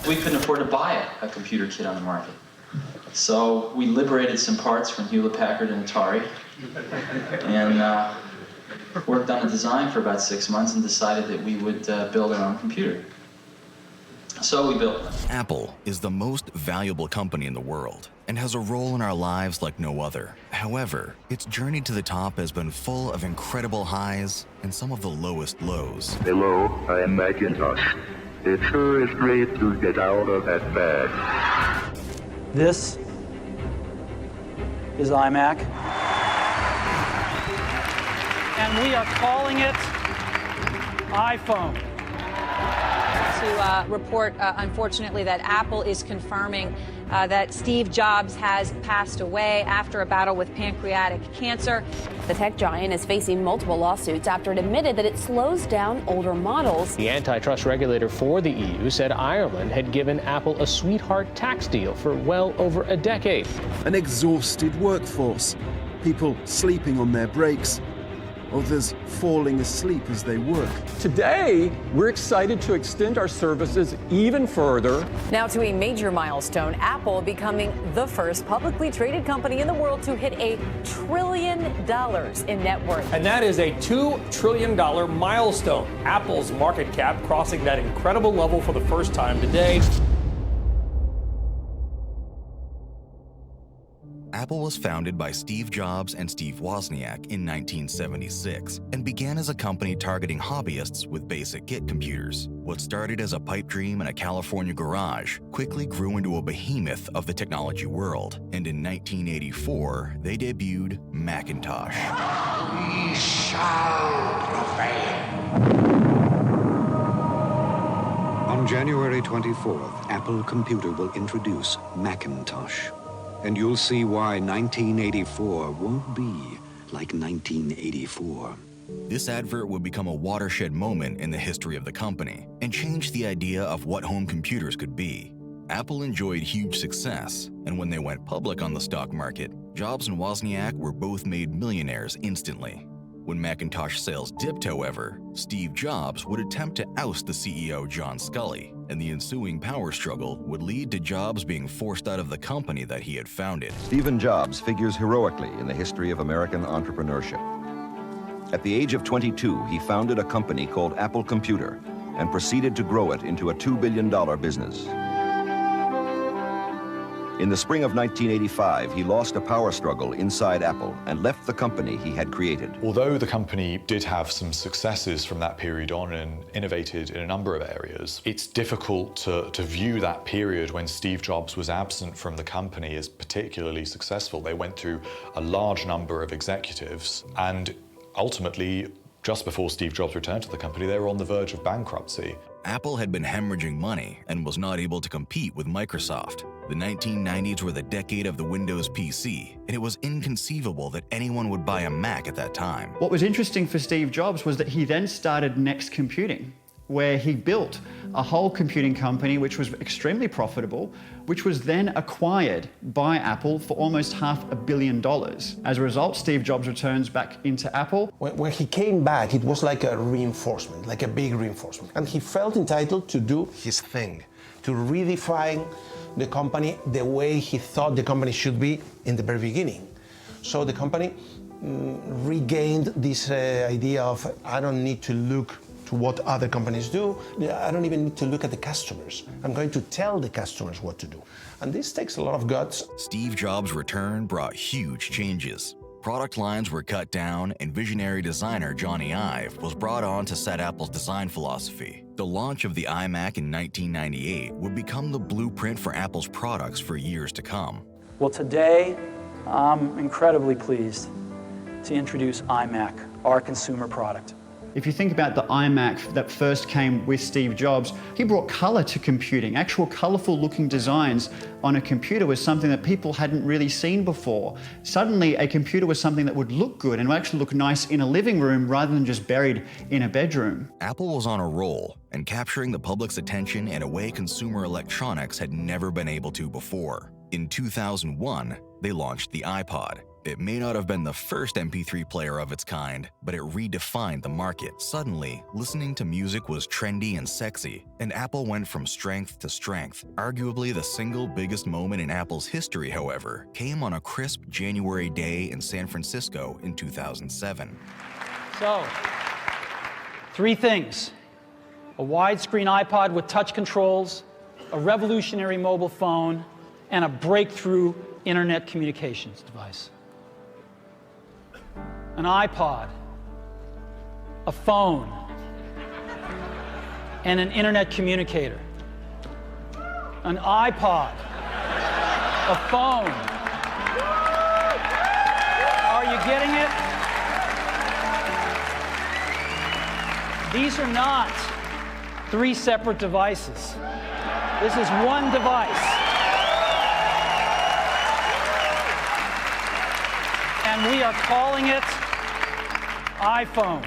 we couldn't afford to buy a computer kit on the market. So we liberated some parts from Hewlett-Packard and Atari, and worked on a design for about 6 months and decided that we would build our own computer. So we built one. Apple is the most valuable company in the world and has a role in our lives like no other. However, its journey to the top has been full of incredible highs and some of the lowest lows. Hello, I am Macintosh. It sure is great to get out of that bag. This is iMac. And we are calling it iPhone. To report, unfortunately, that Apple is confirming that Steve Jobs has passed away after a battle with pancreatic cancer. The tech giant is facing multiple lawsuits after it admitted that it slows down older models. The antitrust regulator for the EU said Ireland had given Apple a sweetheart tax deal for well over a decade. An exhausted workforce, people sleeping on their breaks, others falling asleep as they work. Today, we're excited to extend our services even further. Now to a major milestone, Apple becoming the first publicly traded company in the world to hit $1 trillion in net worth. And that is a $2 trillion milestone. Apple's market cap crossing that incredible level for the first time today. Apple was founded by Steve Jobs and Steve Wozniak in 1976 and began as a company targeting hobbyists with basic Git computers. What started as a pipe dream in a California garage quickly grew into a behemoth of the technology world, and in 1984, they debuted Macintosh. We shall prevail. On January 24th, Apple Computer will introduce Macintosh. And you'll see why 1984 won't be like 1984. This advert would become a watershed moment in the history of the company and change the idea of what home computers could be. Apple enjoyed huge success, and when they went public on the stock market, Jobs and Wozniak were both made millionaires instantly. When Macintosh sales dipped, however, Steve Jobs would attempt to oust the CEO John Sculley, and the ensuing power struggle would lead to Jobs being forced out of the company that he had founded. Stephen Jobs figures heroically in the history of American entrepreneurship. At the age of 22, he founded a company called Apple Computer and proceeded to grow it into a $2 billion business. In the spring of 1985, he lost a power struggle inside Apple and left the company he had created. Although the company did have some successes from that period on and innovated in a number of areas, it's difficult to view that period when Steve Jobs was absent from the company as particularly successful. They went through a large number of executives, and ultimately, just before Steve Jobs returned to the company, they were on the verge of bankruptcy. Apple had been hemorrhaging money and was not able to compete with Microsoft. The 1990s were the decade of the Windows PC, and it was inconceivable that anyone would buy a Mac at that time. What was interesting for Steve Jobs was that he then started Next Computing, where he built a whole computing company which was extremely profitable, which was then acquired by Apple for almost $500 million. As a result, Steve Jobs returns back into Apple. When he came back, it was like a reinforcement, like a big reinforcement. And he felt entitled to do his thing, to redefine the company the way he thought the company should be in the very beginning. So the company regained this idea of, I don't need to look to what other companies do. I don't even need to look at the customers. I'm going to tell the customers what to do. And this takes a lot of guts. Steve Jobs' return brought huge changes. Product lines were cut down, and visionary designer Johnny Ive was brought on to set Apple's design philosophy. The launch of the iMac in 1998 would become the blueprint for Apple's products for years to come. Well, today, I'm incredibly pleased to introduce iMac, our consumer product. If you think about the iMac that first came with Steve Jobs, he brought color to computing. Actual colorful looking designs on a computer was something that people hadn't really seen before. Suddenly, a computer was something that would look good and would actually look nice in a living room rather than just buried in a bedroom. Apple was on a roll and capturing the public's attention in a way consumer electronics had never been able to before. In 2001, they launched the iPod, It may not have been the first MP3 player of its kind, but it redefined the market. Suddenly, listening to music was trendy and sexy, and Apple went from strength to strength. Arguably the single biggest moment in Apple's history, however, came on a crisp January day in San Francisco in 2007. So, 3 things: a widescreen iPod with touch controls, a revolutionary mobile phone, and a breakthrough internet communications device. An iPod, a phone, and an internet communicator. An iPod, a phone. Are you getting it? These are not 3 separate devices. This is one device. And we are calling it iPhone.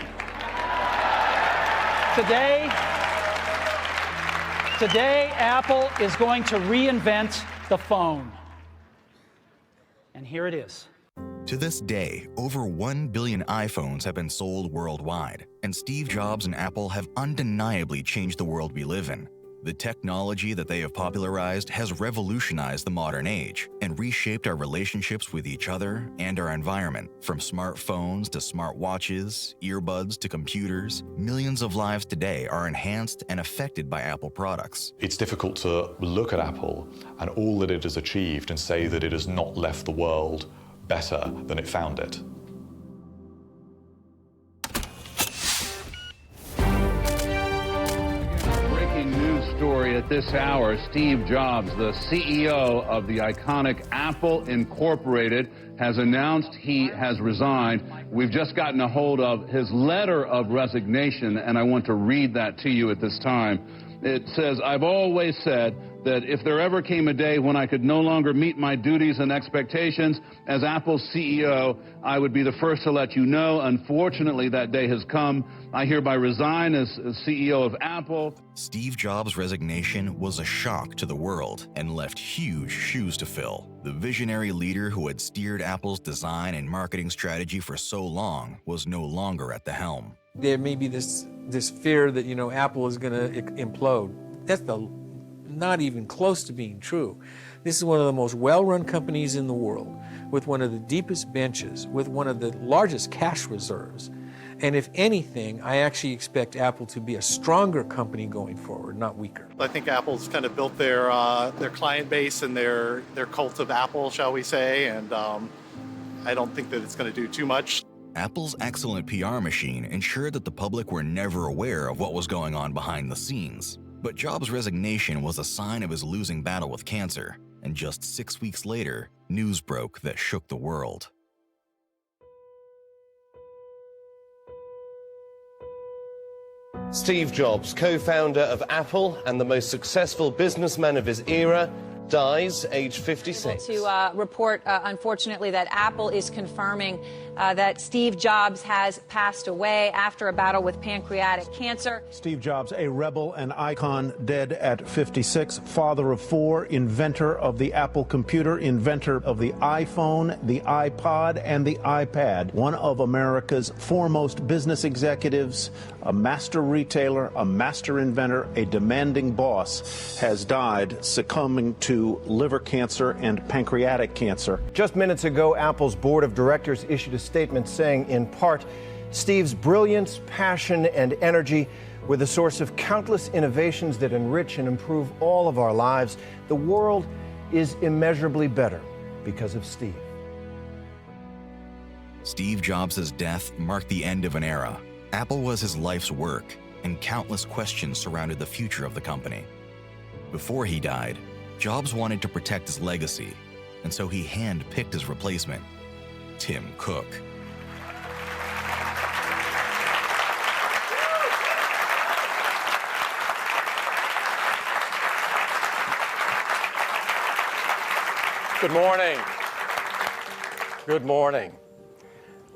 Today, Apple is going to reinvent the phone. And here it is. To this day, over 1 billion iPhones have been sold worldwide, and Steve Jobs and Apple have undeniably changed the world we live in. The technology that they have popularized has revolutionized the modern age and reshaped our relationships with each other and our environment. From smartphones to smartwatches, earbuds to computers, millions of lives today are enhanced and affected by Apple products. It's difficult to look at Apple and all that it has achieved and say that it has not left the world better than it found it. Story at this hour: Steve Jobs, the CEO of the iconic Apple Incorporated, has announced he has resigned. We've just gotten a hold of his letter of resignation, and I want to read that to you at this time. It says, "I've always said that if there ever came a day when I could no longer meet my duties and expectations as Apple's CEO, I would be the first to let you know. Unfortunately, that day has come. I hereby resign as CEO of Apple." Steve Jobs' resignation was a shock to the world and left huge shoes to fill. The visionary leader who had steered Apple's design and marketing strategy for so long was no longer at the helm. There may be this fear that, Apple is going to implode. That's not even close to being true. This is one of the most well-run companies in the world, with one of the deepest benches, with one of the largest cash reserves. And if anything, I actually expect Apple to be a stronger company going forward, not weaker. I think Apple's kind of built their client base and their cult of Apple, shall we say, and I don't think that it's going to do too much. Apple's excellent PR machine ensured that the public were never aware of what was going on behind the scenes. But Jobs' resignation was a sign of his losing battle with cancer, and just 6 weeks later, news broke that shook the world. Steve Jobs, co-founder of Apple and the most successful businessman of his era, dies age 56. To report, unfortunately, that Apple is confirming that Steve Jobs has passed away after a battle with pancreatic cancer. Steve Jobs, a rebel and icon, dead at 56, father of 4, inventor of the Apple computer, inventor of the iPhone, the iPod, and the iPad, one of America's foremost business executives, a master retailer, a master inventor, a demanding boss, has died, succumbing to liver cancer and pancreatic cancer. Just minutes ago, Apple's board of directors issued a statement saying, in part, Steve's brilliance, passion, and energy were the source of countless innovations that enrich and improve all of our lives. The world is immeasurably better because of Steve. Steve Jobs' death marked the end of an era. Apple was his life's work, and countless questions surrounded the future of the company. Before he died, Jobs wanted to protect his legacy, and so he hand-picked his replacement, Tim Cook. Good morning. Good morning.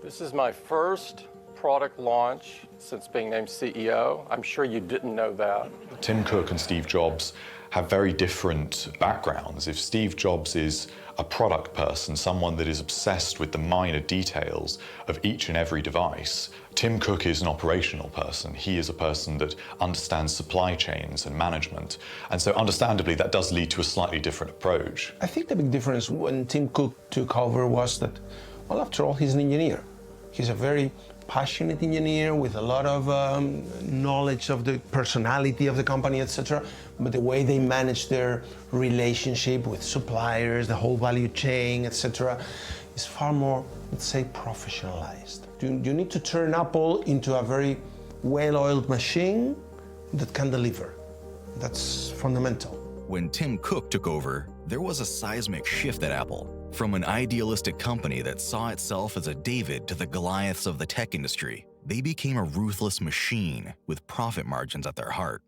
This is my first product launch since being named CEO. I'm sure you didn't know that. Tim Cook and Steve Jobs have very different backgrounds. If Steve Jobs is a product person, someone that is obsessed with the minor details of each and every device, Tim Cook is an operational person. He is a person that understands supply chains and management. And so understandably, that does lead to a slightly different approach. I think the big difference when Tim Cook took over was that, well, after all, he's an engineer. He's a very passionate engineer with a lot of knowledge of the personality of the company, etc. But the way they manage their relationship with suppliers, the whole value chain, etc., is far more, let's say, professionalized. You need to turn Apple into a very well-oiled machine that can deliver. That's fundamental. When Tim Cook took over, there was a seismic shift at Apple. From an idealistic company that saw itself as a David to the Goliaths of the tech industry, they became a ruthless machine with profit margins at their heart.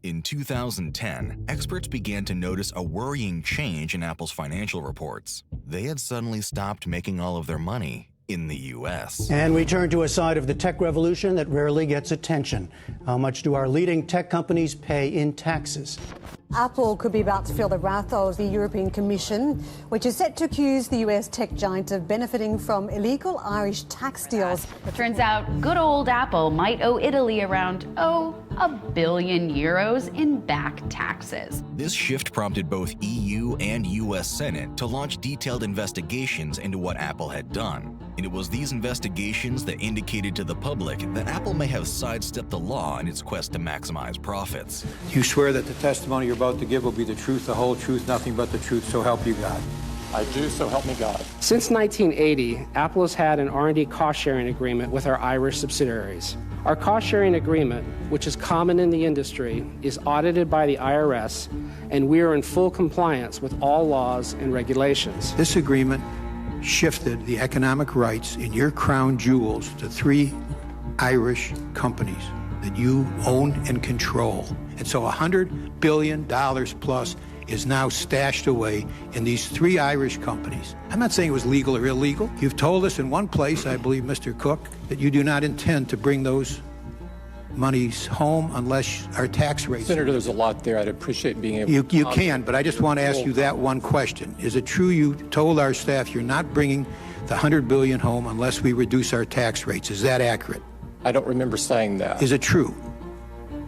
In 2010, experts began to notice a worrying change in Apple's financial reports. They had suddenly stopped making all of their money in the U.S. And we turn to a side of the tech revolution that rarely gets attention. How much do our leading tech companies pay in taxes? Apple could be about to feel the wrath of the European Commission, which is set to accuse the US tech giant of benefiting from illegal Irish tax deals. It turns out good old Apple might owe Italy around, €1 billion in back taxes. This shift prompted both EU and US Senate to launch detailed investigations into what Apple had done. And it was these investigations that indicated to the public that Apple may have sidestepped the law in its quest to maximize profits. You swear that the testimony you're about to give will be the truth, the whole truth, nothing but the truth, so help you God. I do, so help me God. Since 1980, Apple has had an R&D cost-sharing agreement with our Irish subsidiaries. Our cost-sharing agreement, which is common in the industry, is audited by the IRS, and we are in full compliance with all laws and regulations. This agreement shifted the economic rights in your crown jewels to 3 Irish companies that you own and control. And so $100 billion plus is now stashed away in these 3 Irish companies. I'm not saying it was legal or illegal. You've told us in one place, I believe, Mr. Cook, that you do not intend to bring those monies home unless our tax rates... Senator, there's a lot there. I'd appreciate being able to... You can, but I just want to ask you that one question. Is it true you told our staff you're not bringing the $100 billion home unless we reduce our tax rates? Is that accurate? I don't remember saying that. Is it true?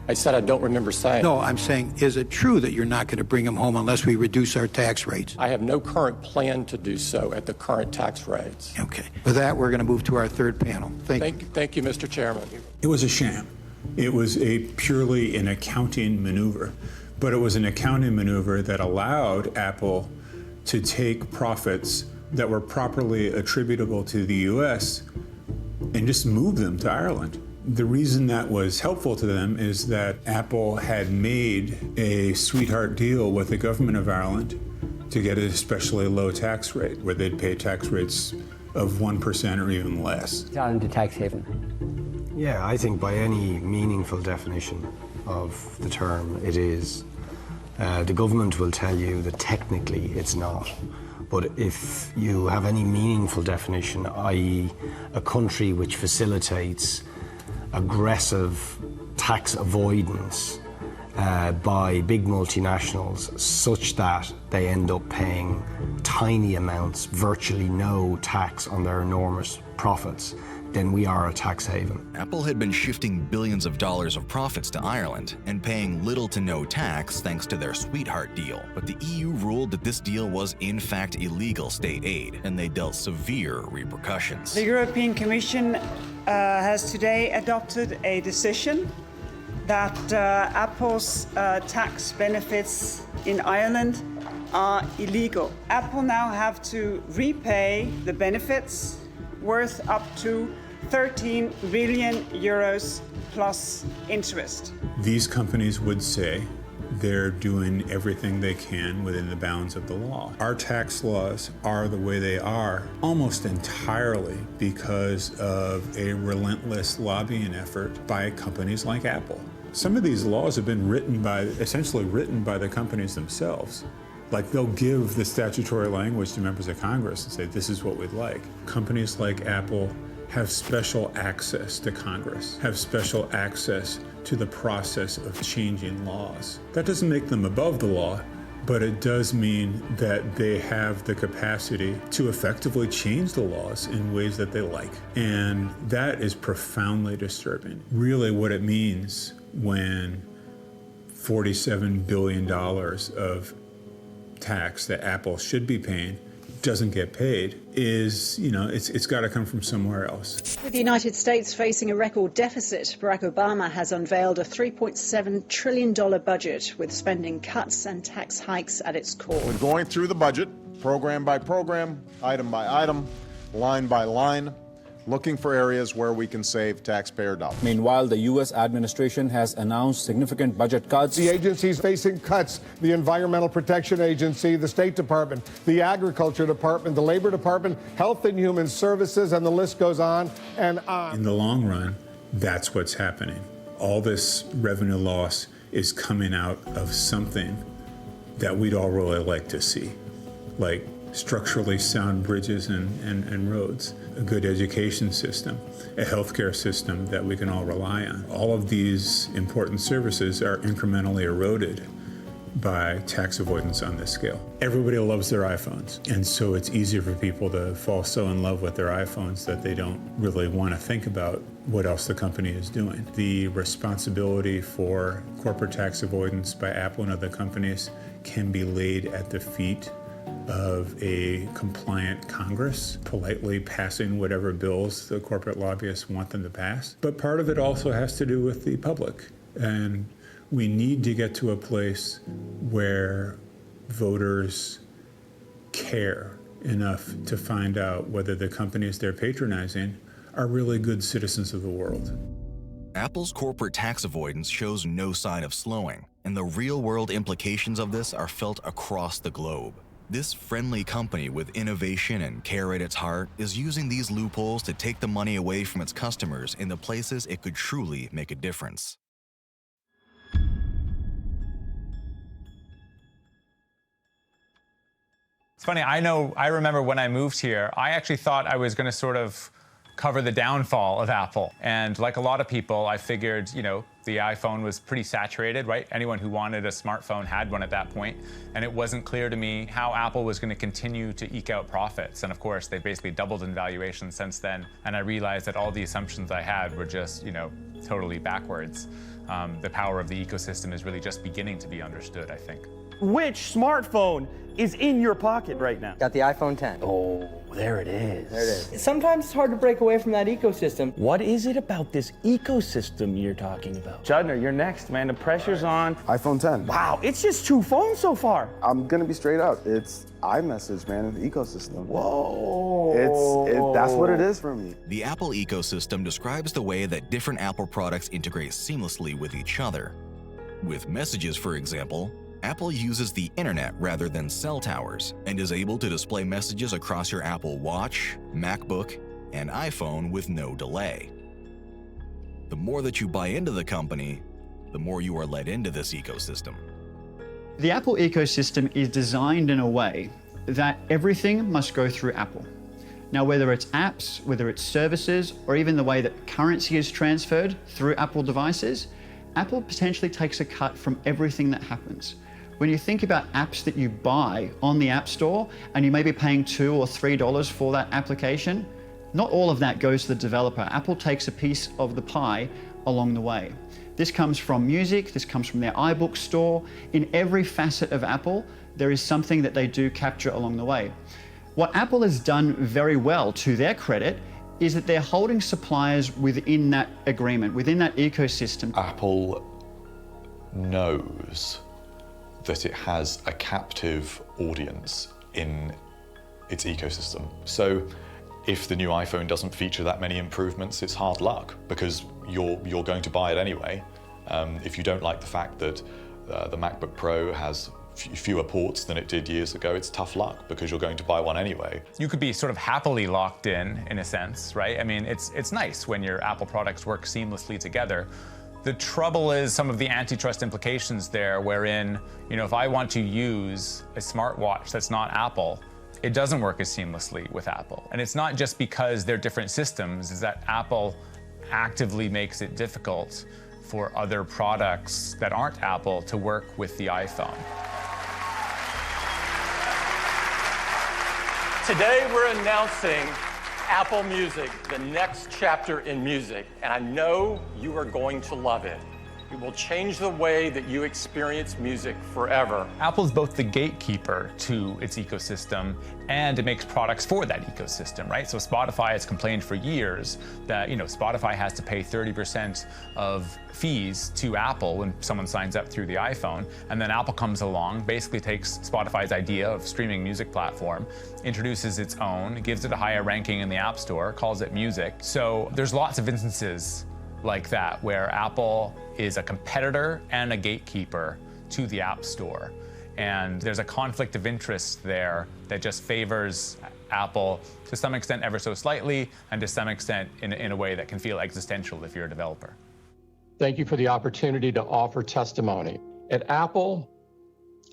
I said I don't remember saying. No, I'm saying, is it true that you're not going to bring them home unless we reduce our tax rates? I have no current plan to do so at the current tax rates. Okay. With that, we're going to move to our third panel. Thank you. Thank you, Mr. Chairman. It was a sham. It was purely an accounting maneuver, but it was an accounting maneuver that allowed Apple to take profits that were properly attributable to the U.S. and just move them to Ireland. The reason that was helpful to them is that Apple had made a sweetheart deal with the government of Ireland to get an especially low tax rate, where they'd pay tax rates of 1% or even less. Ireland a tax haven? Yeah, I think by any meaningful definition of the term, it is. The government will tell you that technically it's not. But if you have any meaningful definition, i.e. a country which facilitates aggressive tax avoidance by big multinationals such that they end up paying tiny amounts, virtually no tax on their enormous profits, then we are a tax haven. Apple had been shifting billions of dollars of profits to Ireland and paying little to no tax thanks to their sweetheart deal. But the EU ruled that this deal was in fact illegal state aid, and they dealt severe repercussions. The European Commission has today adopted a decision that Apple's tax benefits in Ireland are illegal. Apple now have to repay the benefits worth up to 13 billion euros plus interest. These companies would say they're doing everything they can within the bounds of the law. Our tax laws are the way they are almost entirely because of a relentless lobbying effort by companies like Apple. Some of these laws have been essentially written by the companies themselves. Like, they'll give the statutory language to members of Congress and say, this is what we'd like. Companies like Apple have special access to Congress, have special access to the process of changing laws. That doesn't make them above the law, but it does mean that they have the capacity to effectively change the laws in ways that they like. And that is profoundly disturbing. Really, what it means when $47 billion of tax that Apple should be paying doesn't get paid is, it's got to come from somewhere else. With the United States facing a record deficit, Barack Obama has unveiled a $3.7 trillion budget with spending cuts and tax hikes at its core. We're going through the budget, program by program, item by item, line by line, looking for areas where we can save taxpayer dollars. Meanwhile, the U.S. administration has announced significant budget cuts. The agencies facing cuts, the Environmental Protection Agency, the State Department, the Agriculture Department, the Labor Department, Health and Human Services, and the list goes on and on. In the long run, that's what's happening. All this revenue loss is coming out of something that we'd all really like to see, like structurally sound bridges and roads, a good education system, a healthcare system that we can all rely on. All of these important services are incrementally eroded by tax avoidance on this scale. Everybody loves their iPhones, and so it's easier for people to fall so in love with their iPhones that they don't really want to think about what else the company is doing. The responsibility for corporate tax avoidance by Apple and other companies can be laid at the feet of a compliant Congress, politely passing whatever bills the corporate lobbyists want them to pass. But part of it also has to do with the public. And we need to get to a place where voters care enough to find out whether the companies they're patronizing are really good citizens of the world. Apple's corporate tax avoidance shows no sign of slowing, and the real-world implications of this are felt across the globe. This friendly company with innovation and care at its heart is using these loopholes to take the money away from its customers in the places it could truly make a difference. It's funny, I remember when I moved here, I actually thought I was going to sort of cover the downfall of Apple. And like a lot of people, I figured, the iPhone was pretty saturated, right? Anyone who wanted a smartphone had one at that point. And it wasn't clear to me how Apple was going to continue to eke out profits. And of course, they've basically doubled in valuation since then. And I realized that all the assumptions I had were just, totally backwards. The power of the ecosystem is really just beginning to be understood, I think. Which smartphone is in your pocket right now? Got the iPhone 10. Oh, there it is. There it is. Sometimes it's hard to break away from that ecosystem. What is it about this ecosystem you're talking about? Judner, you're next, man. The pressure's on. iPhone 10. Wow, it's just 2 phones so far. I'm gonna be straight up. It's iMessage, man, the ecosystem. Whoa. That's what it is for me. The Apple ecosystem describes the way that different Apple products integrate seamlessly with each other. With Messages, for example, Apple uses the internet rather than cell towers and is able to display messages across your Apple Watch, MacBook, and iPhone with no delay. The more that you buy into the company, the more you are led into this ecosystem. The Apple ecosystem is designed in a way that everything must go through Apple. Now, whether it's apps, whether it's services, or even the way that currency is transferred through Apple devices, Apple potentially takes a cut from everything that happens. When you think about apps that you buy on the App Store and you may be paying $2 or $3 for that application, not all of that goes to the developer. Apple takes a piece of the pie along the way. This comes from music, this comes from their iBook store. In every facet of Apple, there is something that they do capture along the way. What Apple has done very well, to their credit, is that they're holding suppliers within that agreement, within that ecosystem. Apple knows that it has a captive audience in its ecosystem. So if the new iPhone doesn't feature that many improvements, it's hard luck because you're going to buy it anyway. If you don't like the fact that the MacBook Pro has fewer ports than it did years ago, it's tough luck because you're going to buy one anyway. You could be sort of happily locked in a sense, right? I mean, it's nice when your Apple products work seamlessly together. The trouble is some of the antitrust implications there, wherein, if I want to use a smartwatch that's not Apple, it doesn't work as seamlessly with Apple. And it's not just because they're different systems, it's that Apple actively makes it difficult for other products that aren't Apple to work with the iPhone. Today we're announcing Apple Music, the next chapter in music, and I know you are going to love it. It will change the way that you experience music forever. Apple's both the gatekeeper to its ecosystem and it makes products for that ecosystem, right? So Spotify has complained for years that, Spotify has to pay 30% of fees to Apple when someone signs up through the iPhone. And then Apple comes along, basically takes Spotify's idea of streaming music platform, introduces its own, gives it a higher ranking in the App Store, calls it music. So there's lots of instances like that where Apple is a competitor and a gatekeeper to the App Store. And there's a conflict of interest there that just favors Apple to some extent ever so slightly, and to some extent in a way that can feel existential if you're a developer. Thank you for the opportunity to offer testimony. At Apple,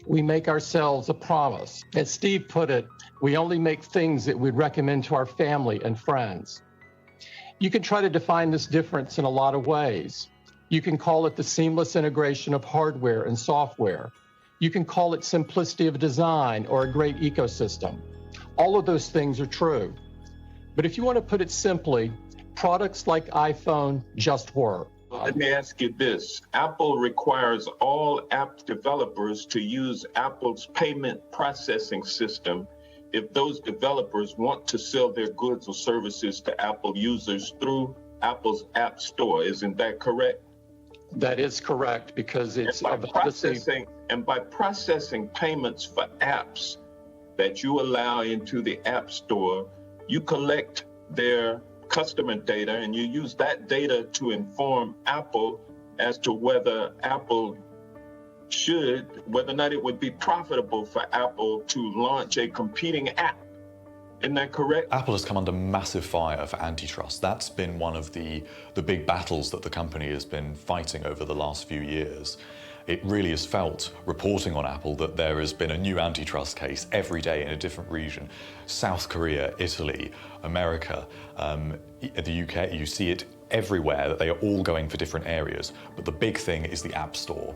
we make ourselves a promise. As Steve put it, we only make things that we'd recommend to our family and friends. You can try to define this difference in a lot of ways. You can call it the seamless integration of hardware and software. You can call it simplicity of design or a great ecosystem. All of those things are true. But if you want to put it simply, products like iPhone just work. Let me ask you this. Apple requires all app developers to use Apple's payment processing system if those developers want to sell their goods or services to Apple users through Apple's App Store. Isn't that correct? That is correct, because it's by processing payments for apps that you allow into the App Store, you collect their customer data and you use that data to inform Apple as to whether or not it would be profitable for Apple to launch a competing app. Isn't that correct? Apple has come under massive fire for antitrust. That's been one of the big battles that the company has been fighting over the last few years. It really has felt, reporting on Apple, that there has been a new antitrust case every day in a different region. South Korea, Italy, America, the UK, you see it everywhere, that they are all going for different areas. But the big thing is the App Store,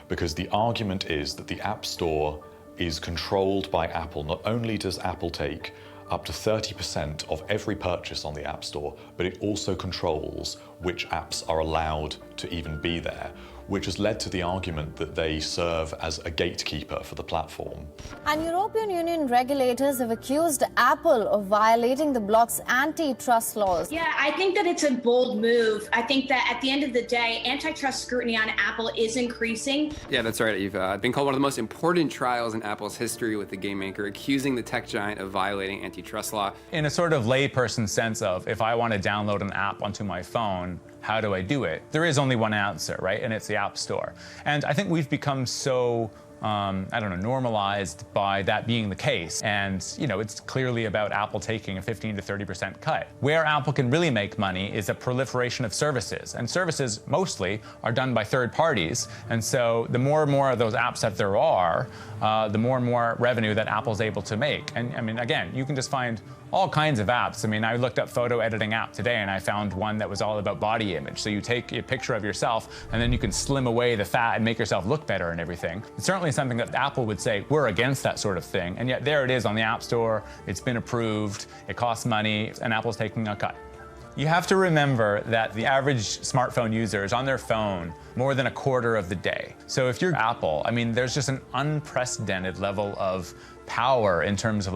because the argument is that the App Store is controlled by Apple. Not only does Apple take up to 30% of every purchase on the App Store, but it also controls which apps are allowed to even be there, which has led to the argument that they serve as a gatekeeper for the platform. And European Union regulators have accused Apple of violating the bloc's antitrust laws. Yeah, I think that it's a bold move. I think that at the end of the day, antitrust scrutiny on Apple is increasing. Yeah, that's right. You've been called one of the most important trials in Apple's history, with the game maker accusing the tech giant of violating antitrust law. In a sort of layperson sense of, if I want to download an app onto my phone, how do I do it? There is only one answer, right? And it's the App Store. And I think we've become so, normalized by that being the case. And, it's clearly about Apple taking a 15 to 30% cut. Where Apple can really make money is a proliferation of services. And services mostly are done by third parties. And so the more and more of those apps that there are, the more and more revenue that Apple's able to make. And again, you can just find all kinds of apps. I looked up photo editing app today and I found one that was all about body image. So you take a picture of yourself and then you can slim away the fat and make yourself look better and everything. It's certainly something that Apple would say, we're against that sort of thing. And yet there it is on the App Store. It's been approved. It costs money and Apple's taking a cut. You have to remember that the average smartphone user is on their phone more than a quarter of the day. So if you're Apple, there's just an unprecedented level of power in terms of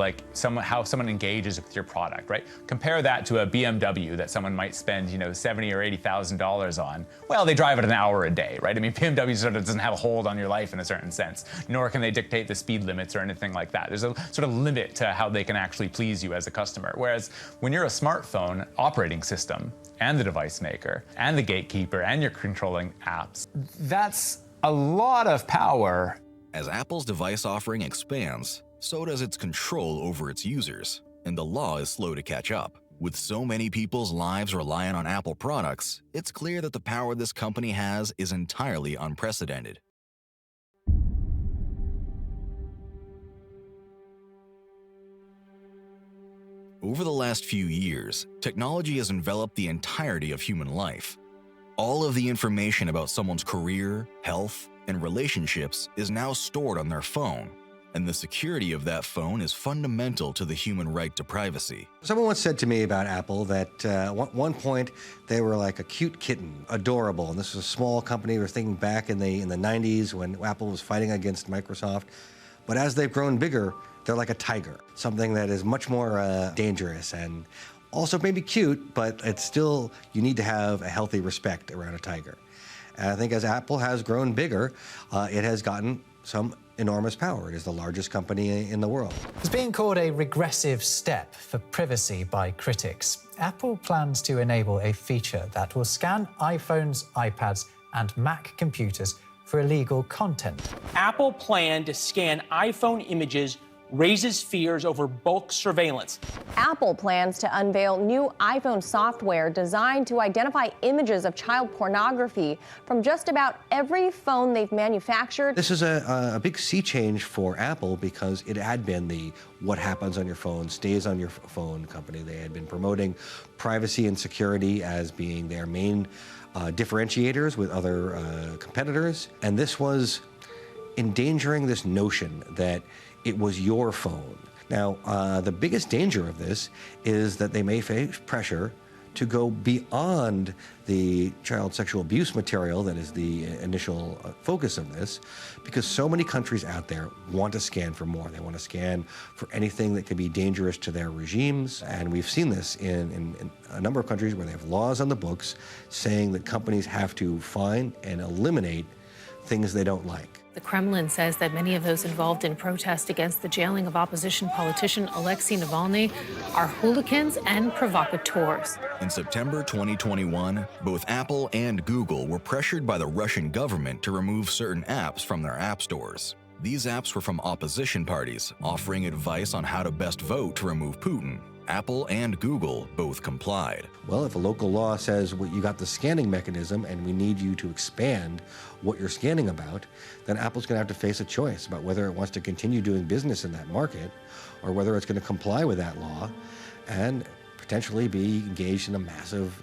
how someone engages with your product, right? Compare that to a BMW that someone might spend, $70,000 or $80,000 on. Well, they drive it an hour a day, right? BMW sort of doesn't have a hold on your life in a certain sense, nor can they dictate the speed limits or anything like that. There's a sort of limit to how they can actually please you as a customer. Whereas when you're a smartphone operating system and the device maker and the gatekeeper and you're controlling apps, that's a lot of power. As Apple's device offering expands, so does its control over its users, and the law is slow to catch up. With so many people's lives relying on Apple products, it's clear that the power this company has is entirely unprecedented. Over the last few years, technology has enveloped the entirety of human life. All of the information about someone's career, health, and relationships is now stored on their phone, and the security of that phone is fundamental to the human right to privacy. Someone once said to me about Apple that at one point they were like a cute kitten, adorable, and this was a small company. We're thinking back in the 90s when Apple was fighting against Microsoft. But as they've grown bigger, they're like a tiger, something that is much more dangerous and also maybe cute, but it's still, you need to have a healthy respect around a tiger. And I think as Apple has grown bigger, it has gotten some enormous power. It is the largest company in the world. It's being called a regressive step for privacy by critics. Apple plans to enable a feature that will scan iPhones, iPads, and Mac computers for illegal content. Apple plan to scan iPhone images raises fears over bulk surveillance. Apple plans to unveil new iPhone software designed to identify images of child pornography from just about every phone they've manufactured. This is a big sea change for Apple because it had been the what happens on your phone stays on your phone company. They had been promoting privacy and security as being their main differentiators with other competitors. And this was endangering this notion that it was your phone. Now, the biggest danger of this is that they may face pressure to go beyond the child sexual abuse material that is the initial focus of this, because so many countries out there want to scan for more. They want to scan for anything that could be dangerous to their regimes. And we've seen this in a number of countries where they have laws on the books saying that companies have to find and eliminate things they don't like. The Kremlin says that many of those involved in protest against the jailing of opposition politician Alexei Navalny are hooligans and provocateurs. In September 2021, both Apple and Google were pressured by the Russian government to remove certain apps from their app stores. These apps were from opposition parties, offering advice on how to best vote to remove Putin. Apple and Google both complied. Well, if a local law says, well, you got the scanning mechanism and we need you to expand what you're scanning about, then Apple's going to have to face a choice about whether it wants to continue doing business in that market or whether it's going to comply with that law and potentially be engaged in a massive,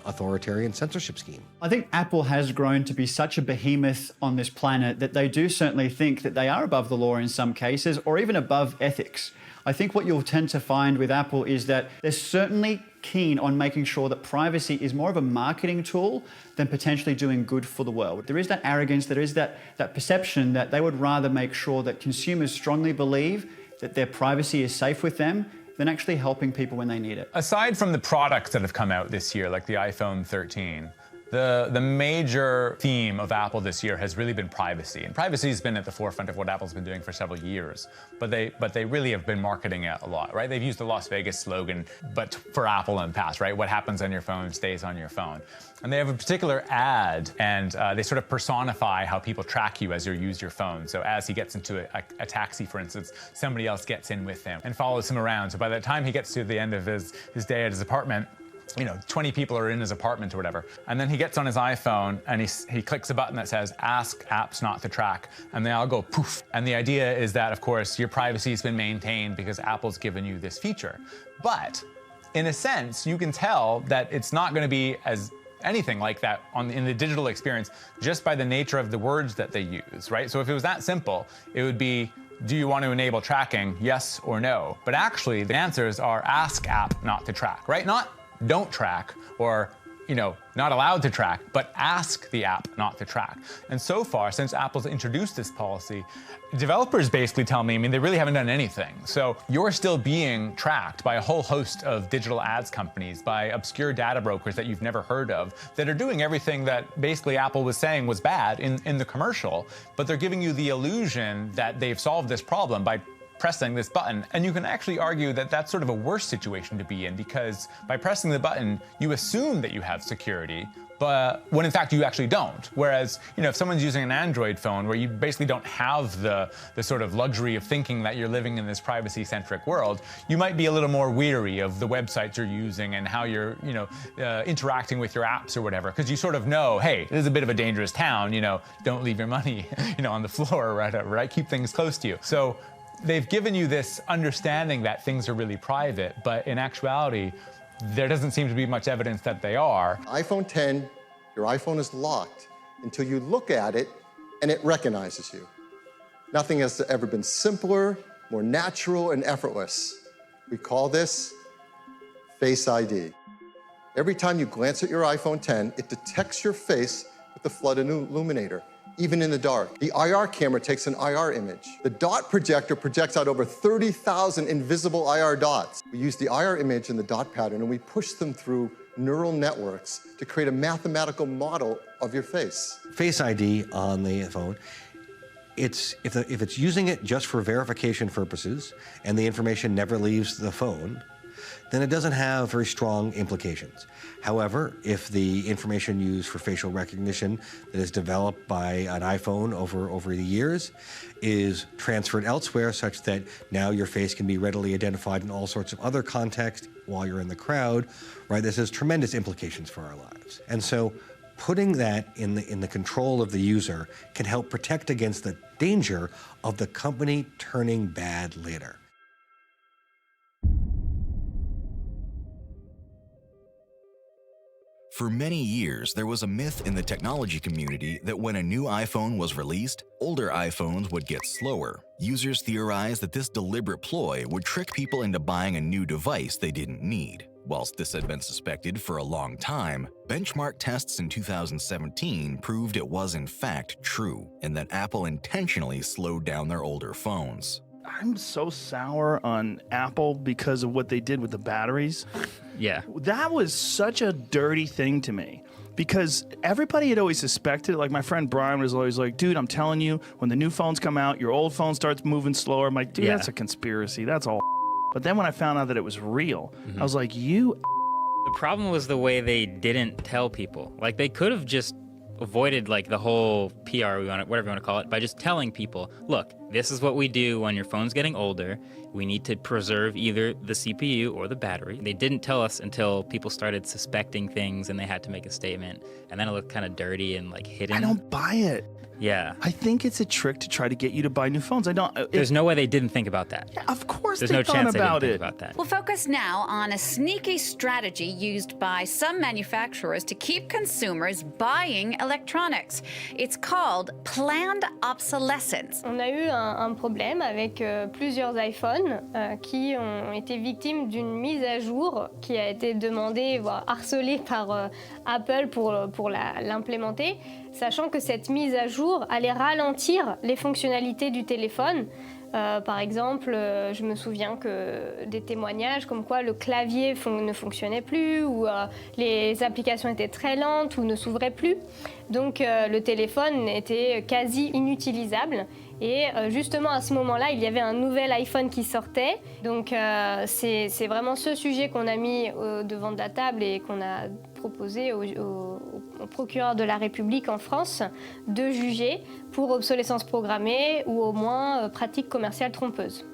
authoritarian censorship scheme. I think Apple has grown to be such a behemoth on this planet that they do certainly think that they are above the law in some cases, or even above ethics. I think what you'll tend to find with Apple is that they're certainly keen on making sure that privacy is more of a marketing tool than potentially doing good for the world. There is that arrogance, there is that perception that they would rather make sure that consumers strongly believe that their privacy is safe with them than actually helping people when they need it. Aside from the products that have come out this year, like the iPhone 13, the major theme of Apple this year has really been privacy. And privacy has been at the forefront of what Apple's been doing for several years. But they really have been marketing it a lot, right? They've used the Las Vegas slogan, but for Apple in the past, right? What happens on your phone stays on your phone. And they have a particular ad, and they sort of personify how people track you as you use your phone. So as he gets into a taxi, for instance, somebody else gets in with him and follows him around. So by the time he gets to the end of his day at his apartment, 20 people are in his apartment or whatever. And then he gets on his iPhone and he clicks a button that says, ask apps not to track. And they all go poof. And the idea is that, of course, your privacy has been maintained because Apple's given you this feature. But in a sense, you can tell that it's not going to be as anything like that in the digital experience just by the nature of the words that they use, right? So if it was that simple, it would be, do you want to enable tracking, yes or no? But actually, the answers are ask app not to track, right? Not don't track or, not allowed to track, but ask the app not to track. And so far, since Apple's introduced this policy, developers basically tell me, they really haven't done anything. So you're still being tracked by a whole host of digital ads companies, by obscure data brokers that you've never heard of, that are doing everything that basically Apple was saying was bad in the commercial, but they're giving you the illusion that they've solved this problem by pressing this button. And you can actually argue that that's sort of a worse situation to be in, because by pressing the button, you assume that you have security, but when in fact you actually don't. Whereas, if someone's using an Android phone where you basically don't have the sort of luxury of thinking that you're living in this privacy-centric world, you might be a little more weary of the websites you're using and how you're, interacting with your apps or whatever, because you sort of know, hey, this is a bit of a dangerous town, don't leave your money, on the floor or whatever, right? Keep things close to you. So they've given you this understanding that things are really private, but in actuality, there doesn't seem to be much evidence that they are. iPhone 10, your iPhone is locked until you look at it and it recognizes you. Nothing has ever been simpler, more natural, and effortless. We call this Face ID. Every time you glance at your iPhone 10, it detects your face with the flood illuminator, even in the dark. The IR camera takes an IR image. The dot projector projects out over 30,000 invisible IR dots. We use the IR image and the dot pattern, and we push them through neural networks to create a mathematical model of your face. Face ID on the phone, if it's using it just for verification purposes and the information never leaves the phone, then it doesn't have very strong implications. However, if the information used for facial recognition that is developed by an iPhone over the years is transferred elsewhere, such that now your face can be readily identified in all sorts of other contexts while you're in the crowd, right? This has tremendous implications for our lives. And so putting that in the control of the user can help protect against the danger of the company turning bad later. For many years, there was a myth in the technology community that when a new iPhone was released, older iPhones would get slower. Users theorized that this deliberate ploy would trick people into buying a new device they didn't need. Whilst this had been suspected for a long time, benchmark tests in 2017 proved it was in fact true, and that Apple intentionally slowed down their older phones. I'm so sour on Apple because of what they did with the batteries. Yeah. That was such a dirty thing to me because everybody had always suspected, like my friend Brian was always like, dude, I'm telling you, when the new phones come out, your old phone starts moving slower. I'm like, dude, that's a conspiracy. That's all. But then when I found out that it was real, I was like, you. The problem was the way they didn't tell people. Like, they could have just avoided like the whole PR, whatever you want to call it, by just telling people, look, this is what we do when your phone's getting older. We need to preserve either the CPU or the battery. They didn't tell us until people started suspecting things and they had to make a statement. And then it looked kind of dirty and like hidden. I don't buy it. Yeah. I think it's a trick to try to get you to buy new phones. There's no way they didn't think about that. Yeah, of course There's they no thought chance about they it. didn't think about that. We'll focus now on a sneaky strategy used by some manufacturers to keep consumers buying electronics. It's called planned obsolescence. On a eu un problème avec plusieurs iPhones qui ont été victimes d'une mise à jour qui a été demandée, voire harcelée par Apple pour l'implémenter, sachant que cette mise à jour allait ralentir les fonctionnalités du téléphone. Par exemple, je me souviens que des témoignages comme quoi le clavier ne fonctionnait plus ou les applications étaient très lentes ou ne s'ouvraient plus. Donc le téléphone était quasi inutilisable. Et justement à ce moment-là, il y avait un nouvel iPhone qui sortait. Donc c'est vraiment ce sujet qu'on a mis devant de la table et qu'on a proposé au procureur de la République en France de juger pour obsolescence programmée ou au moins pratique commerciale trompeuse.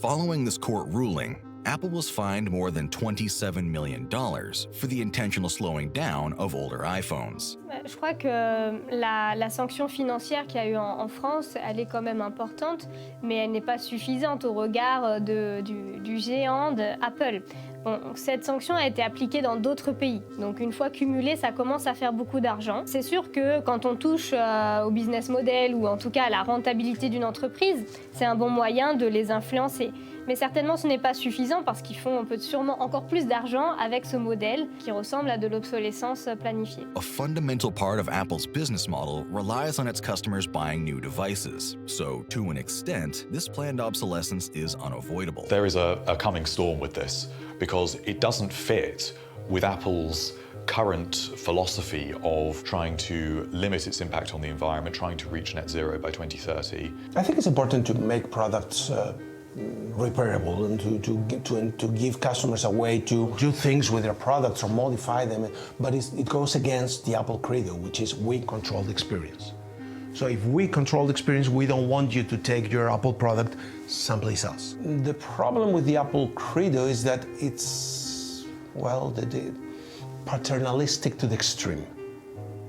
Following this court ruling, Apple was fined more than $27 million for the intentional slowing down of older iPhones. Je crois que la sanction financière qu'il y a eu en France, elle est quand même importante, mais elle n'est pas suffisante au regard du géant d'Apple. Bon, cette sanction a été appliquée dans d'autres pays. Donc une fois cumulée, ça commence à faire beaucoup d'argent. C'est sûr que quand on touche au business model ou en tout cas à la rentabilité d'une entreprise, c'est un bon moyen de les influencer. Mais certainement ce n'est pas suffisant parce qu'ils font peut sûrement encore plus d'argent avec ce modèle qui ressemble à de l'obsolescence planifiée. A fundamental part of Apple's business model relies on its customers buying new devices. So, to an extent, this planned obsolescence is unavoidable. There is a coming storm with this because it doesn't fit with Apple's current philosophy of trying to limit its impact on the environment, trying to reach net zero by 2030. I think it's important to make products repairable and to give customers a way to do things with their products or modify them, but it goes against the Apple credo, which is we control the experience. So if we control the experience, we don't want you to take your Apple product someplace else. The problem with the Apple credo is that it's, well, paternalistic to the extreme.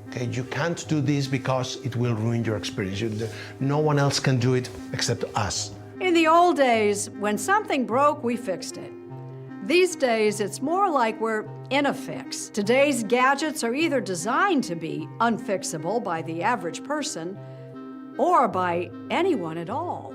Okay, you can't do this because it will ruin your experience. No one else can do it except us. In the old days, when something broke, we fixed it. These days, it's more like we're in a fix. Today's gadgets are either designed to be unfixable by the average person or by anyone at all.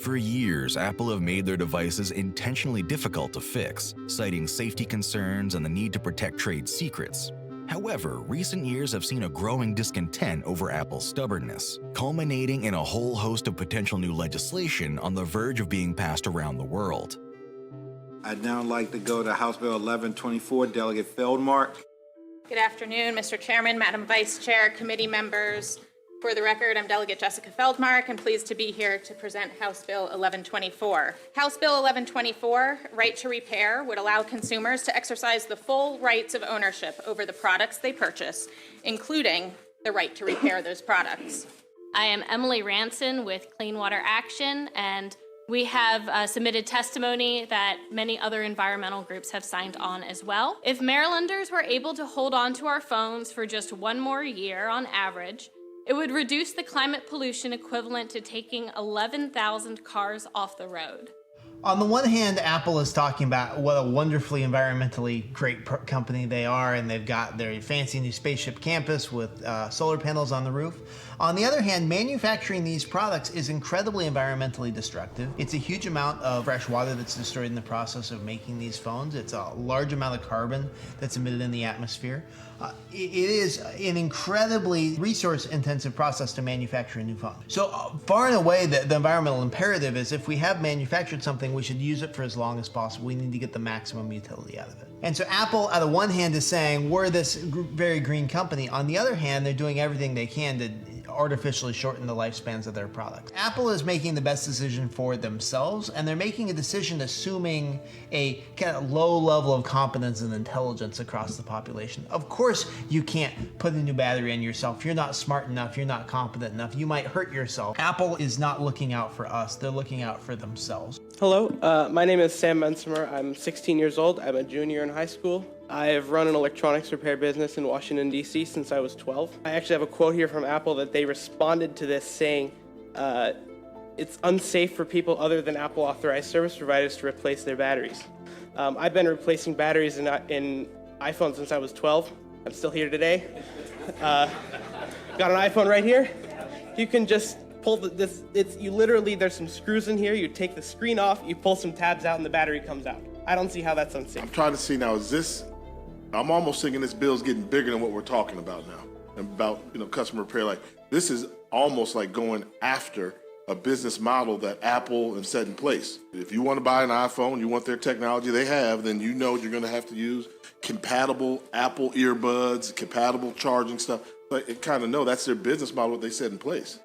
For years, Apple have made their devices intentionally difficult to fix, citing safety concerns and the need to protect trade secrets. However, recent years have seen a growing discontent over Apple's stubbornness, culminating in a whole host of potential new legislation on the verge of being passed around the world. I'd now like to go to House Bill 1124, Delegate Feldmark. Good afternoon, Mr. Chairman, Madam Vice Chair, committee members. For the record, I'm Delegate Jessica Feldmark. I'm pleased to be here to present House Bill 1124. House Bill 1124, Right to Repair, would allow consumers to exercise the full rights of ownership over the products they purchase, including the right to repair those products. I am Emily Ranson with Clean Water Action, and we have submitted testimony that many other environmental groups have signed on as well. If Marylanders were able to hold on to our phones for just one more year on average, it would reduce the climate pollution equivalent to taking 11,000 cars off the road. On the one hand, Apple is talking about what a wonderfully environmentally great company they are, and they've got their fancy new spaceship campus with solar panels on the roof. On the other hand, manufacturing these products is incredibly environmentally destructive. It's a huge amount of fresh water that's destroyed in the process of making these phones. It's a large amount of carbon that's emitted in the atmosphere. It is an incredibly resource-intensive process to manufacture a new phone. So far and away, the environmental imperative is if we have manufactured something, we should use it for as long as possible. We need to get the maximum utility out of it. And so Apple, on the one hand, is saying, we're this very green company. On the other hand, they're doing everything they can to artificially shorten the lifespans of their products. Apple is making the best decision for themselves, and they're making a decision assuming a kind of low level of competence and intelligence across the population. Of course, you can't put a new battery in yourself. If you're not smart enough, you're not competent enough, you might hurt yourself. Apple is not looking out for us, they're looking out for themselves. Hello, my name is Sam Mensimer. I'm 16 years old. I'm a junior in high school. I have run an electronics repair business in Washington, D.C. since I was 12. I actually have a quote here from Apple that they responded to this saying, it's unsafe for people other than Apple authorized service providers to replace their batteries. I've been replacing batteries in iPhones since I was 12. I'm still here today. Got an iPhone right here. You can just pull there's some screws in here. You take the screen off, you pull some tabs out, and the battery comes out. I don't see how that's unsafe. I'm trying to see now, I'm almost thinking this bill's getting bigger than what we're talking about now. About, customer repair. Like, this is almost like going after a business model that Apple has set in place. If you want to buy an iPhone, you want their technology they have, then you're going to have to use compatible Apple earbuds, compatible charging stuff. But it kind of that's their business model, what they set in place.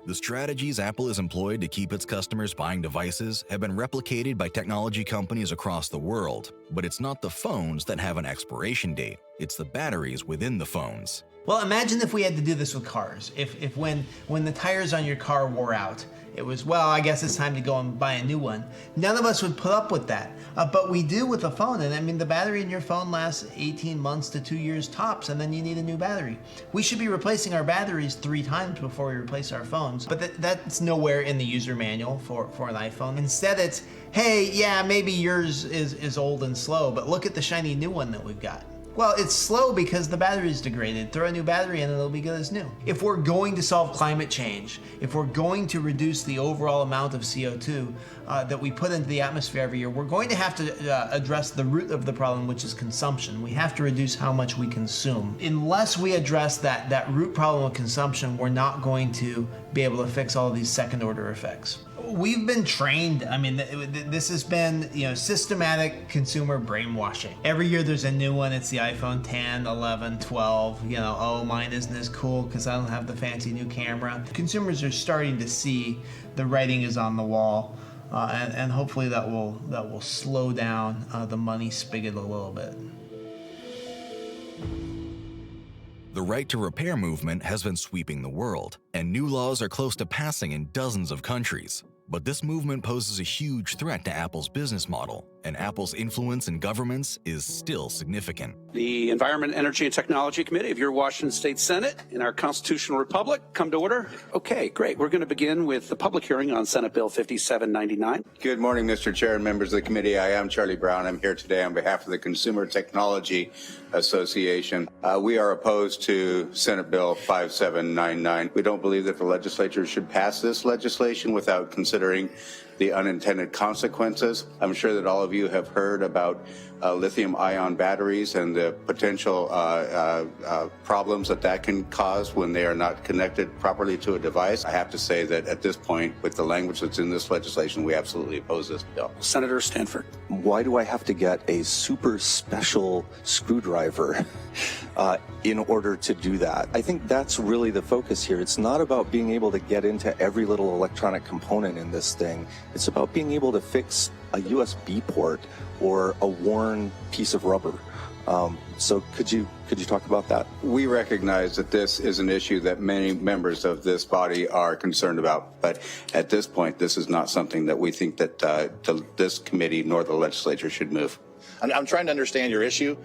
The strategies Apple has employed to keep its customers buying devices have been replicated by technology companies across the world, but it's not the phones that have an expiration date, it's the batteries within the phones. Well, imagine if we had to do this with cars. If when the tires on your car wore out, it was, well, I guess it's time to go and buy a new one. None of us would put up with that, but we do with a phone. And I mean, the battery in your phone lasts 18 months to 2 years tops, and then you need a new battery. We should be replacing our batteries 3 times before we replace our phones, but that's nowhere in the user manual for an iPhone. Instead, it's, hey, yeah, maybe yours is old and slow, but look at the shiny new one that we've got. Well, it's slow because the battery's degraded. Throw a new battery in and it'll be good as new. If we're going to solve climate change, if we're going to reduce the overall amount of CO2 that we put into the atmosphere every year, we're going to have to address the root of the problem, which is consumption. We have to reduce how much we consume. Unless we address that root problem of consumption, we're not going to be able to fix all of these second order effects. We've been trained. I mean, this has been, systematic consumer brainwashing. Every year there's a new one. It's the iPhone 10, 11, 12. Oh, mine isn't as cool because I don't have the fancy new camera. Consumers are starting to see the writing is on the wall. and hopefully that will slow down the money spigot a little bit. The right to repair movement has been sweeping the world, and new laws are close to passing in dozens of countries. But this movement poses a huge threat to Apple's business model, and Apple's influence in governments is still significant. The Environment, Energy, and Technology Committee of your Washington State Senate in our constitutional republic, come to order. Okay, great. We're going to begin with the public hearing on Senate Bill 5799. Good morning, Mr. Chair and members of the committee. I am Charlie Brown. I'm here today on behalf of the Consumer Technology Association. We are opposed to Senate Bill 5799. We don't believe that the legislature should pass this legislation without considering the unintended consequences. I'm sure that all of you have heard about lithium-ion batteries and the potential problems that can cause when they are not connected properly to a device. I have to say that at this point, with the language that's in this legislation, we absolutely oppose this bill. Senator Stanford. Why do I have to get a super special screwdriver in order to do that? I think that's really the focus here. It's not about being able to get into every little electronic component in this thing. It's about being able to fix a USB port or a worn piece of rubber. So could you talk about that? We recognize that this is an issue that many members of this body are concerned about, but at this point, this is not something that we think that this committee nor the legislature should move. I'm trying to understand your issue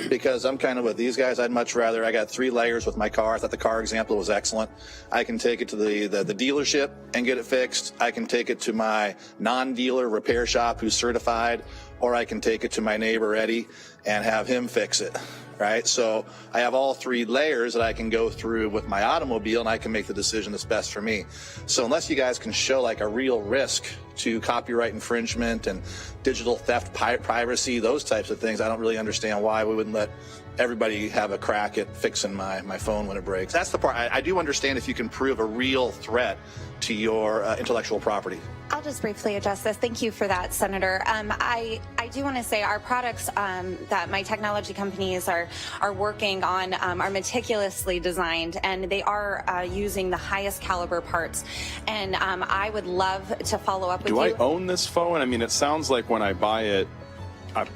because I'm kind of with these guys. I'd much rather, I got 3 layers with my car. I thought the car example was excellent. I can take it to the dealership and get it fixed. I can take it to my non-dealer repair shop who's certified, or I can take it to my neighbor Eddie and have him fix it, right? So I have all 3 layers that I can go through with my automobile, and I can make the decision that's best for me. So unless you guys can show like a real risk to copyright infringement and digital theft, privacy, those types of things, I don't really understand why we wouldn't let everybody have a crack at fixing my phone when it breaks. That's the part. I do understand if you can prove a real threat to your intellectual property. I'll just briefly address this. Thank you for that, Senator. I do want to say our products that my technology companies are working on are meticulously designed, and they are using the highest caliber parts. And I would love to follow up with you. Do I own this phone? I mean, it sounds like when I buy it,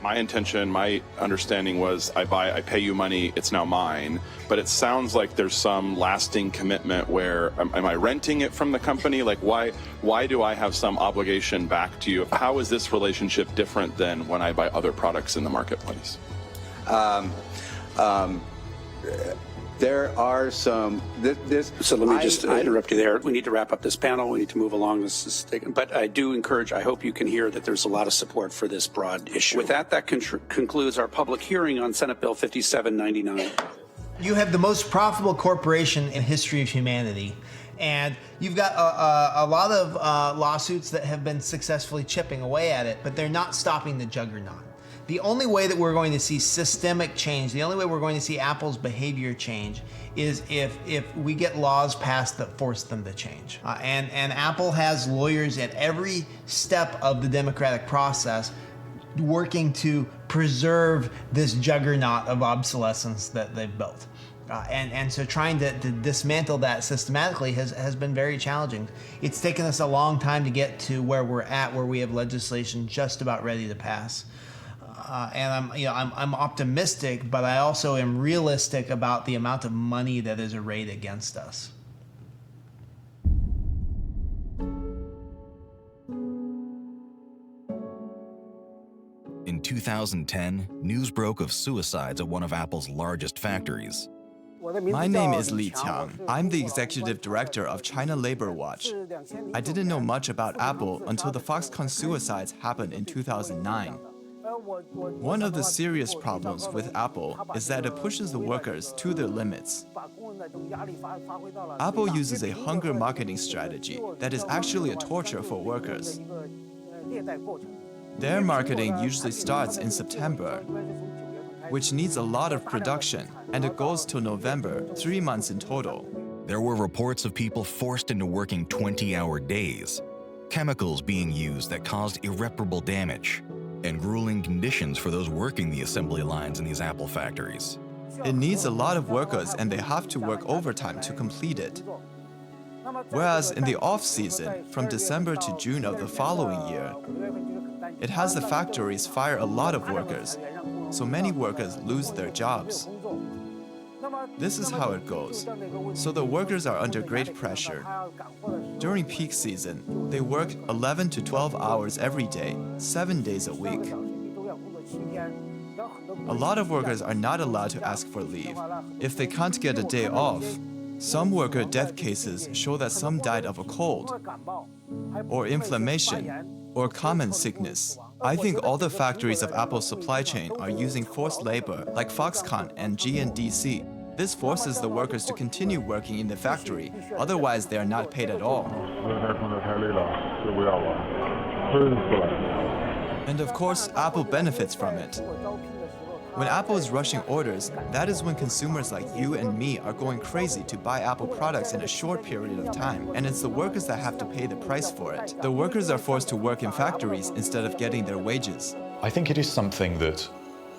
my intention, my understanding was I pay you money, it's now mine. But it sounds like there's some lasting commitment where, am I renting it from the company? Like, why do I have some obligation back to you? How is this relationship different than when I buy other products in the marketplace? There are some. So let me just interrupt you there. We need to wrap up this panel. We need to move along. But I do encourage, I hope you can hear that there's a lot of support for this broad issue. With that, concludes our public hearing on Senate Bill 5799. You have the most profitable corporation in history of humanity, and you've got a lot of lawsuits that have been successfully chipping away at it, but they're not stopping the juggernaut. The only way that we're going to see systemic change, the only way we're going to see Apple's behavior change is if we get laws passed that force them to change. And Apple has lawyers at every step of the democratic process working to preserve this juggernaut of obsolescence that they've built. And so trying to dismantle that systematically has been very challenging. It's taken us a long time to get to where we're at, where we have legislation just about ready to pass. And I'm optimistic, but I also am realistic about the amount of money that is arrayed against us. In 2010, news broke of suicides at one of Apple's largest factories. My name is Li Qiang. I'm the executive director of China Labor Watch. I didn't know much about Apple until the Foxconn suicides happened in 2009. One of the serious problems with Apple is that it pushes the workers to their limits. Apple uses a hunger marketing strategy that is actually a torture for workers. Their marketing usually starts in September, which needs a lot of production, and it goes till November, 3 months in total. There were reports of people forced into working 20-hour days, chemicals being used that caused irreparable damage, and grueling conditions for those working the assembly lines in these Apple factories. It needs a lot of workers, and they have to work overtime to complete it. Whereas in the off-season, from December to June of the following year, it has the factories fire a lot of workers, so many workers lose their jobs. This is how it goes. So the workers are under great pressure. During peak season, they work 11 to 12 hours every day, 7 days a week. A lot of workers are not allowed to ask for leave. If they can't get a day off, some worker death cases show that some died of a cold, or inflammation, or common sickness. I think all the factories of Apple's supply chain are using forced labor like Foxconn and GNDC. This forces the workers to continue working in the factory, otherwise they are not paid at all. And of course, Apple benefits from it. When Apple is rushing orders, that is when consumers like you and me are going crazy to buy Apple products in a short period of time, and it's the workers that have to pay the price for it. The workers are forced to work in factories instead of getting their wages. I think it is something that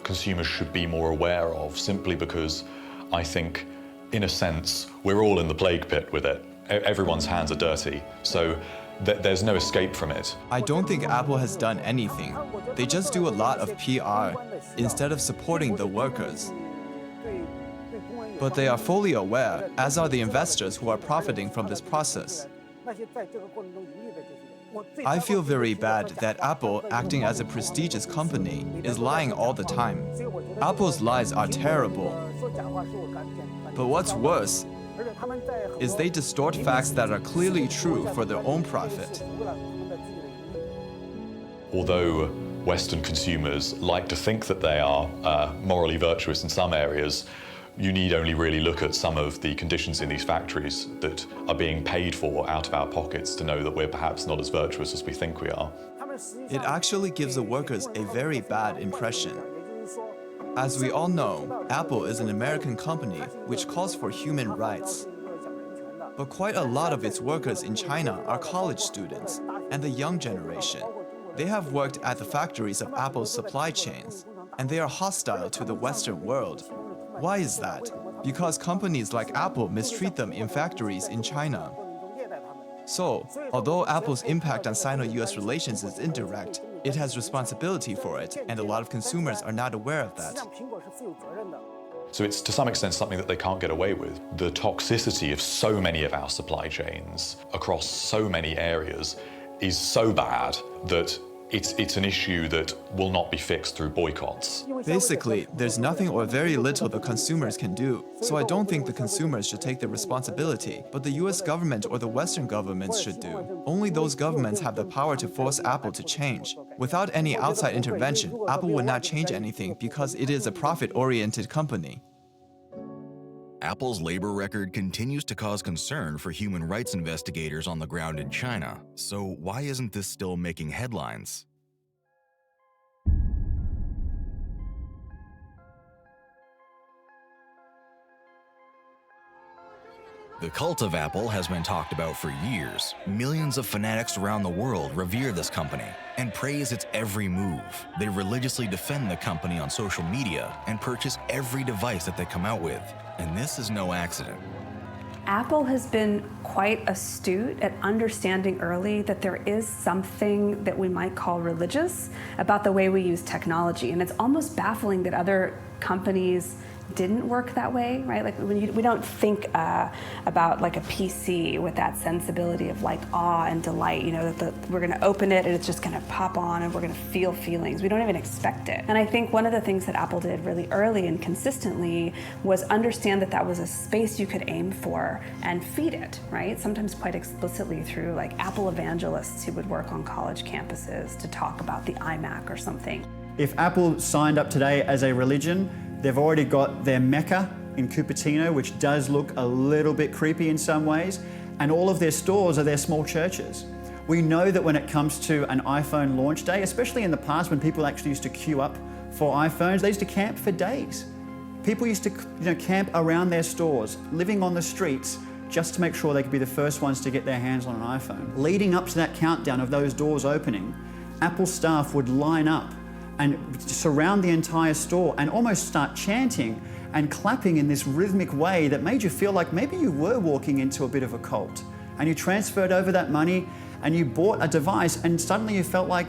consumers should be more aware of, simply because I think, in a sense, we're all in the plague pit with it. Everyone's hands are dirty, so there's no escape from it. I don't think Apple has done anything. They just do a lot of PR instead of supporting the workers. But they are fully aware, as are the investors who are profiting from this process. I feel very bad that Apple, acting as a prestigious company, is lying all the time. Apple's lies are terrible. But what's worse is they distort facts that are clearly true for their own profit. Although Western consumers like to think that they are morally virtuous in some areas, you need only really look at some of the conditions in these factories that are being paid for out of our pockets to know that we're perhaps not as virtuous as we think we are. It actually gives the workers a very bad impression. As we all know, Apple is an American company which calls for human rights. But quite a lot of its workers in China are college students and the young generation. They have worked at the factories of Apple's supply chains, and they are hostile to the Western world. Why is that? Because companies like Apple mistreat them in factories in China. So, although Apple's impact on Sino-US relations is indirect, it has responsibility for it, and a lot of consumers are not aware of that. So it's to some extent something that they can't get away with. The toxicity of so many of our supply chains across so many areas is so bad that it's an issue that will not be fixed through boycotts. Basically, there's nothing or very little the consumers can do. So I don't think the consumers should take the responsibility, but the US government or the Western governments should do. Only those governments have the power to force Apple to change. Without any outside intervention, Apple would not change anything because it is a profit-oriented company. Apple's labor record continues to cause concern for human rights investigators on the ground in China. So why isn't this still making headlines? The cult of Apple has been talked about for years. Millions of fanatics around the world revere this company and praise its every move. They religiously defend the company on social media and purchase every device that they come out with. And this is no accident. Apple has been quite astute at understanding early that there is something that we might call religious about the way we use technology. And it's almost baffling that other companies didn't work that way, right? Like we don't think about like a PC with that sensibility of like awe and delight, you know, that we're gonna open it and it's just gonna pop on and we're gonna feel feelings. We don't even expect it. And I think one of the things that Apple did really early and consistently was understand that that was a space you could aim for and feed it, right? Sometimes quite explicitly through like Apple evangelists who would work on college campuses to talk about the iMac or something. If Apple signed up today as a religion, they've already got their Mecca in Cupertino, which does look a little bit creepy in some ways, and all of their stores are their small churches. We know that when it comes to an iPhone launch day, especially in the past when people actually used to queue up for iPhones, they used to camp for days. People used to camp around their stores, living on the streets, just to make sure they could be the first ones to get their hands on an iPhone. Leading up to that countdown of those doors opening, Apple staff would line up and surround the entire store and almost start chanting and clapping in this rhythmic way that made you feel like maybe you were walking into a bit of a cult. and you transferred over that money and you bought a device and suddenly you felt like,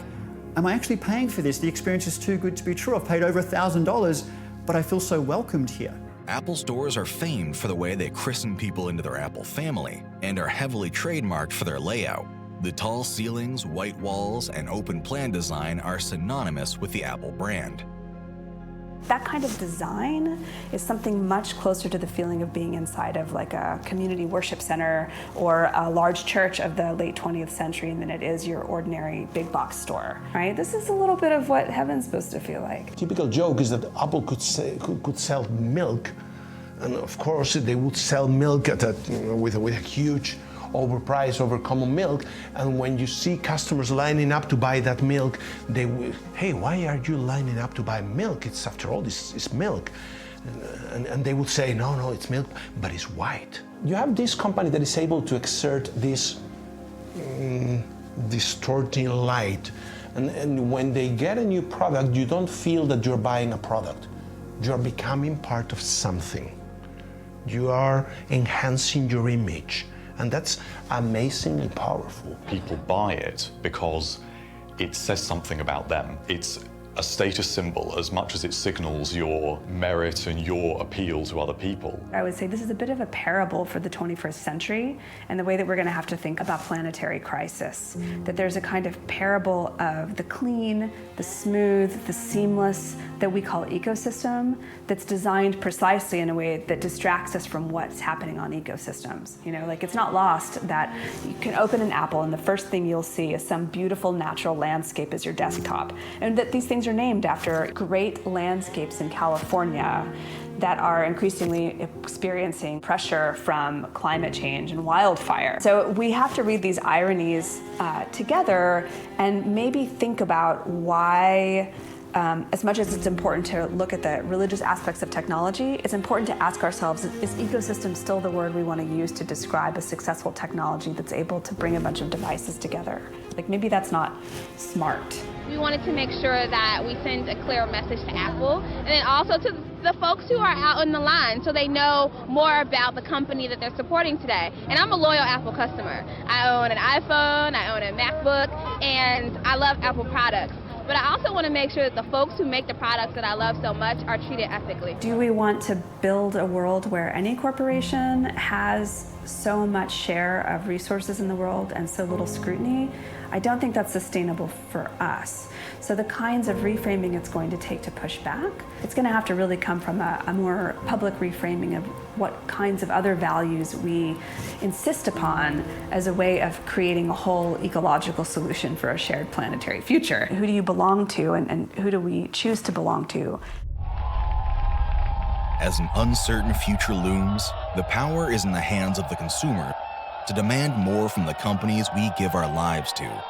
am I actually paying for this? The experience is too good to be true. I've paid over $1,000, but I feel so welcomed here. Apple stores are famed for the way they christen people into their Apple family and are heavily trademarked for their layout. The tall ceilings, white walls, and open plan design are synonymous with the Apple brand. That kind of design is something much closer to the feeling of being inside of like a community worship center or a large church of the late 20th century than it is your ordinary big box store, right? This is a little bit of what heaven's supposed to feel like. Typical joke is that Apple could sell milk, and of course they would sell milk at with a huge overpriced, overcommon milk, and when you see customers lining up to buy that milk, they will, hey, why are you lining up to buy milk? It's, after all, this is milk. And they would say, no, it's milk, but it's white. You have this company that is able to exert this distorting light, and when they get a new product, you don't feel that you're buying a product. You're becoming part of something. You are enhancing your image. And that's amazingly powerful. People buy it because it says something about them. It's a status symbol as much as it signals your merit and your appeal to other people. I would say this is a bit of a parable for the 21st century and the way that we're going to have to think about planetary crisis. That there's a kind of parable of the clean, the smooth, the seamless that we call ecosystem that's designed precisely in a way that distracts us from what's happening on ecosystems. You know, like it's not lost that you can open an Apple and the first thing you'll see is some beautiful natural landscape as your desktop. And that these things are named after great landscapes in California that are increasingly experiencing pressure from climate change and wildfire. So we have to read these ironies together and maybe think about why, as much as it's important to look at the religious aspects of technology, it's important to ask ourselves, is ecosystem still the word we want to use to describe a successful technology that's able to bring a bunch of devices together? Like maybe that's not smart. We wanted to make sure that we send a clear message to Apple and then also to the folks who are out on the line so they know more about the company that they're supporting today. And I'm a loyal Apple customer. I own an iPhone, I own a MacBook, and I love Apple products. But I also want to make sure that the folks who make the products that I love so much are treated ethically. Do we want to build a world where any corporation has so much share of resources in the world and so little scrutiny? I don't think that's sustainable for us. So the kinds of reframing it's going to take to push back, it's going to have to really come from a more public reframing of what kinds of other values we insist upon as a way of creating a whole ecological solution for a shared planetary future. Who do you belong to and who do we choose to belong to? As an uncertain future looms, the power is in the hands of the consumer to demand more from the companies we give our lives to.